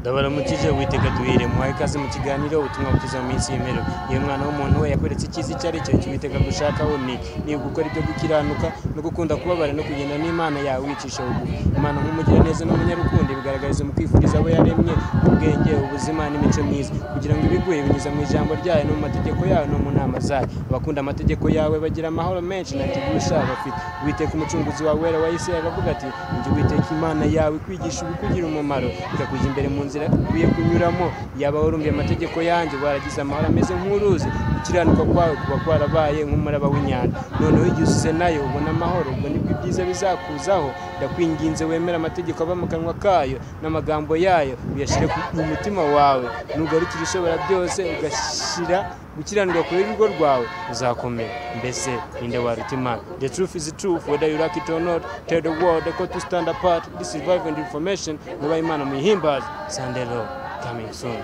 Ndabaramukije witeka duhire muhaye ikaze mu kiganiro ubutumwa bukiza mu minsi y'imero. Iyo mwana w'umuntu we yakweretse icyiza icyo ari cyo cy'uwiteka gushakaho ni gukora ibyo gukiranuka no gukunda kubabara no kugenda n'Imana yawe wicisha bugufi. Imana nk'umugira neza n'umunyarukundo bigaragariza mu kwifuriza abo yaremye ubwenge, ubuzima n'imico myiza, kugira ngo ibiguhe binyuza mu ijambo ryayo no mu mategeko yayo no mu nama zayo. Abakunda amategeko yawe bagira amahoro menshi nta kigusha bafite. Uwiteka umucunguzi wawe wera wa Isirayeli aravuga ati njye Uwiteka Imana yawe kwigisha ubikugira umumaro, ikakujya imbere mu nzira ukwiye kunyuramo. Yaba warumviye amategeko yanjye waragize amahoro ameze nk'uruzi, gukiranuka kwawe kuba kwarabaye nk'umuraba w'inyanja. Noneho igihe usize nayo ubona amahoro, ubwo nibwo ibyiza bizakuzaho. Ndakwinginze wemere amategeko ava mu kanwa kayo n'amagambo yayo uyashyire mu mutima wawe, nugarukira ishobora byose ugashyira gukiranirwa kuri rugo rwawe uzakomera. Mbese ninde waruta Imana? The truth is the truth, whether you like it or not. Tell the world, they call to stand apart. This is Vibrant Information. Nuba Imana muhimbaza. Sandelo coming soon.